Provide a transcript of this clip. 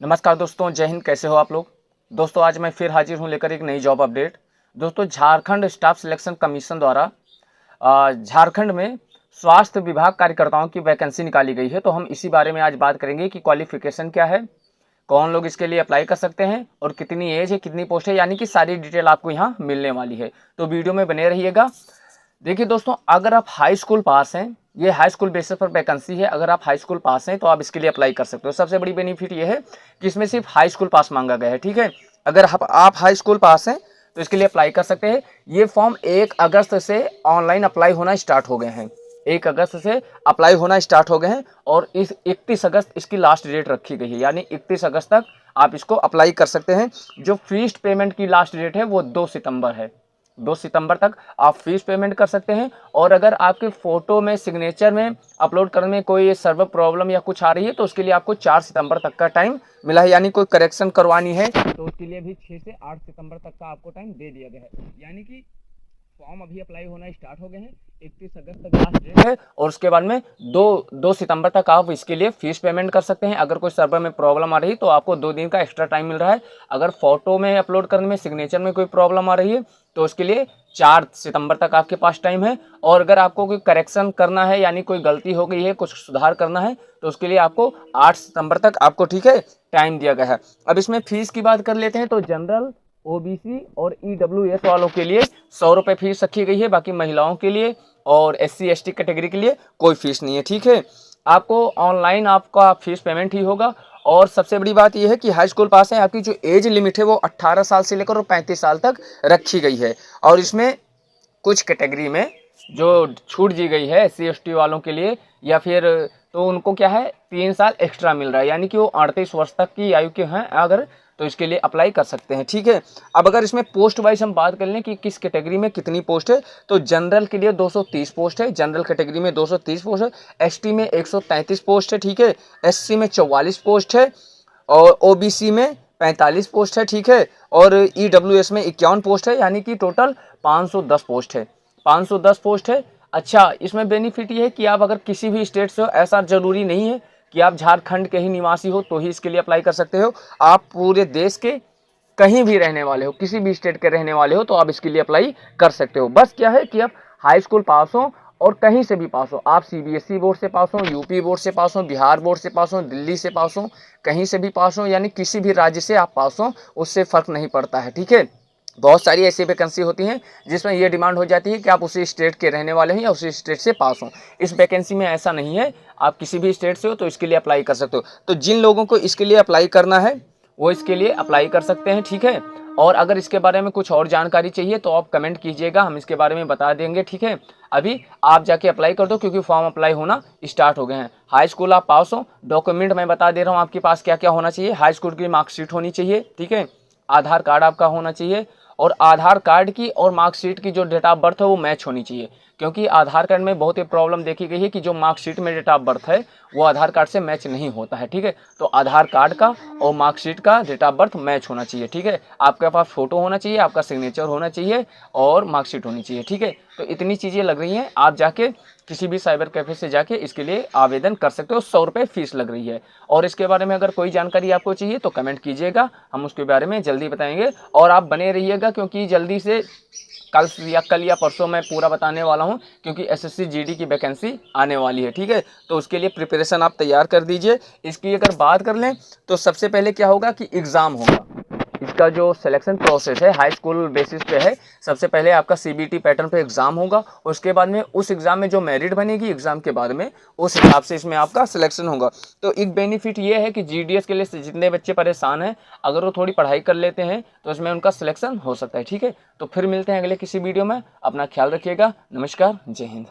नमस्कार दोस्तों, जय हिंद। कैसे हो आप लोग। दोस्तों आज मैं फिर हाजिर हूं लेकर एक नई जॉब अपडेट। दोस्तों झारखंड स्टाफ सिलेक्शन कमीशन द्वारा झारखंड में स्वास्थ्य विभाग कार्यकर्ताओं की वैकेंसी निकाली गई है। तो हम इसी बारे में आज बात करेंगे कि क्वालिफिकेशन क्या है, कौन लोग इसके लिए अप्लाई कर सकते हैं और कितनी एज है, कितनी पोस्ट है, यानी कि सारी डिटेल आपको यहाँ मिलने वाली है। तो वीडियो में बने रहिएगा। देखिए दोस्तों, अगर आप हाई स्कूल पास हैं, ये हाई स्कूल बेसिस पर वैकेंसी है। अगर आप हाई स्कूल पास हैं तो आप इसके लिए अप्लाई कर सकते हो। सबसे बड़ी बेनिफिट ये है कि इसमें सिर्फ हाई स्कूल पास मांगा गया है। ठीक है, अगर आप हाई स्कूल पास हैं तो इसके लिए अप्लाई कर सकते हैं। ये फॉर्म 1 अगस्त से ऑनलाइन अप्लाई होना स्टार्ट हो गए हैं। 1 अगस्त से अप्लाई होना स्टार्ट हो गए हैं और इस 31 अगस्त इसकी लास्ट डेट रखी गई है, यानी 31 अगस्त तक आप इसको अप्लाई कर सकते हैं। जो फीस पेमेंट की लास्ट डेट है वो 2 सितंबर है। 2 सितंबर तक आप फीस पेमेंट कर सकते हैं। और अगर आपके फ़ोटो में सिग्नेचर में अपलोड करने में कोई सर्वर प्रॉब्लम या कुछ आ रही है तो उसके लिए आपको 4 सितंबर तक का टाइम मिला है, यानी कोई करेक्शन करवानी है तो उसके लिए भी 6 से 8 सितंबर तक का आपको टाइम दे दिया गया है। यानी कि फॉर्म अभी अप्लाई होना स्टार्ट हो गए हैं, 31 अगस्त तक लास्ट डेट है और उसके बाद में 2 सितंबर तक आप इसके लिए फीस पेमेंट कर सकते हैं। अगर कोई सर्वर में प्रॉब्लम आ रही तो आपको 2 दिन का एक्स्ट्रा टाइम मिल रहा है। अगर फोटो में अपलोड करने में सिग्नेचर में कोई प्रॉब्लम आ रही है तो उसके लिए 4 सितंबर तक आपके पास टाइम है। और अगर आपको कोई करेक्शन करना है, यानी कोई गलती हो गई है, कुछ सुधार करना है, तो उसके लिए आपको 8 सितंबर तक आपको ठीक है टाइम दिया गया है। अब इसमें फीस की बात कर लेते हैं तो जनरल, ओबीसी और ईडब्ल्यूएस वालों के लिए 100 रुपये फीस रखी गई है। बाकी महिलाओं के लिए और एससी एसटी कैटेगरी के लिए कोई फीस नहीं है। ठीक है, आपको ऑनलाइन आपका फीस पेमेंट ही होगा। और सबसे बड़ी बात यह है कि हाई स्कूल पास है, आपकी जो एज लिमिट है वो 18 साल से लेकर और 35 साल तक रखी गई है। और इसमें कुछ कैटेगरी में जो छूट दी गई है एससी एसटी वालों के लिए या फिर तो उनको क्या है 3 साल एक्स्ट्रा मिल रहा है, यानी कि वो 38 वर्ष तक की आयु के हैं अगर तो इसके लिए अप्लाई कर सकते हैं। ठीक है, अब अगर इसमें पोस्ट वाइज हम बात कर लें कि किस कैटेगरी में कितनी पोस्ट है तो जनरल के लिए 230 पोस्ट है, जनरल कैटेगरी में 230 पोस्ट है, एसटी में 133 पोस्ट है, ठीक है, एससी में 44 पोस्ट है और ओबीसी में 45 पोस्ट है, ठीक है, और ईडब्ल्यूएस में 51 पोस्ट है, यानी कि टोटल 510 पोस्ट है। 510 पोस्ट है। अच्छा, इसमें बेनिफिट ये है कि आप अगर किसी भी स्टेट से हो, ऐसा जरूरी नहीं है कि आप झारखंड के ही निवासी हो तो ही इसके लिए अप्लाई कर सकते हो। आप पूरे देश के कहीं भी रहने वाले हो, किसी भी स्टेट के रहने वाले हो तो आप इसके लिए अप्लाई कर सकते हो। बस क्या है कि आप हाई स्कूल पास हो और कहीं से भी पास हो, आप सीबीएसई बोर्ड से पास हो, यूपी बोर्ड से पास हो, बिहार बोर्ड से पास हो, दिल्ली से पास हो, कहीं से भी पास हो, यानी किसी भी राज्य से आप पास हो, उससे फ़र्क नहीं पड़ता है। ठीक है, बहुत सारी ऐसी वैकेंसी होती हैं जिसमें ये डिमांड हो जाती है कि आप उसी स्टेट के रहने वाले हैं या उसी स्टेट से पास हों। इस वैकेंसी में ऐसा नहीं है, आप किसी भी स्टेट से हो तो इसके लिए अप्लाई कर सकते हो। तो जिन लोगों को इसके लिए अप्लाई करना है वो इसके लिए अप्लाई कर सकते हैं। ठीक है, और अगर इसके बारे में कुछ और जानकारी चाहिए तो आप कमेंट कीजिएगा, हम इसके बारे में बता देंगे। ठीक है, अभी आप जाके अप्लाई कर दो क्योंकि फॉर्म अप्लाई होना स्टार्ट हो गए हैं। हाई स्कूल आप पास हो, डॉक्यूमेंट मैं बता दे रहा हूँ आपके पास क्या क्या होना चाहिए। हाई स्कूल की मार्कशीट होनी चाहिए, ठीक है, आधार कार्ड आपका होना चाहिए और आधार कार्ड की और मार्कशीट की जो डेट ऑफ बर्थ है वो मैच होनी चाहिए। क्योंकि आधार कार्ड में बहुत ही प्रॉब्लम देखी गई है कि जो मार्कशीट में डेट ऑफ बर्थ है वो आधार कार्ड से मैच नहीं होता है। ठीक है, तो आधार कार्ड का और मार्कशीट का डेट ऑफ बर्थ मैच होना चाहिए। ठीक है, आपके पास फोटो होना चाहिए, आपका सिग्नेचर होना चाहिए और मार्कशीट होनी चाहिए। ठीक है, तो इतनी चीज़ें लग रही हैं। आप जाके किसी भी साइबर कैफे से जाके इसके लिए आवेदन कर सकते हो। 100 रुपये फीस लग रही है। और इसके बारे में अगर कोई जानकारी आपको चाहिए तो कमेंट कीजिएगा, हम उसके बारे में जल्दी बताएंगे। और आप बने रहिएगा क्योंकि जल्दी से कल या परसों मैं पूरा बताने वाला हूं, क्योंकि एसएससी जीडी की वैकेंसी आने वाली है। ठीक है, तो उसके लिए प्रिपरेशन आप तैयार कर दीजिए। इसकी अगर बात कर लें तो सबसे पहले क्या होगा कि एग्ज़ाम होगा। इसका जो सिलेक्शन प्रोसेस है हाई स्कूल बेसिस पे है। सबसे पहले आपका सीबीटी पैटर्न पे एग्ज़ाम होगा, उसके बाद में उस एग्ज़ाम में जो मेरिट बनेगी एग्ज़ाम के बाद में उस हिसाब से इसमें आपका सिलेक्शन होगा। तो एक बेनिफिट ये है कि जीडीएस के लिए जितने बच्चे परेशान हैं अगर वो थोड़ी पढ़ाई कर लेते हैं तो इसमें उनका सिलेक्शन हो सकता है। ठीक है, तो फिर मिलते हैं अगले किसी वीडियो में। अपना ख्याल रखिएगा। नमस्कार, जय हिंद।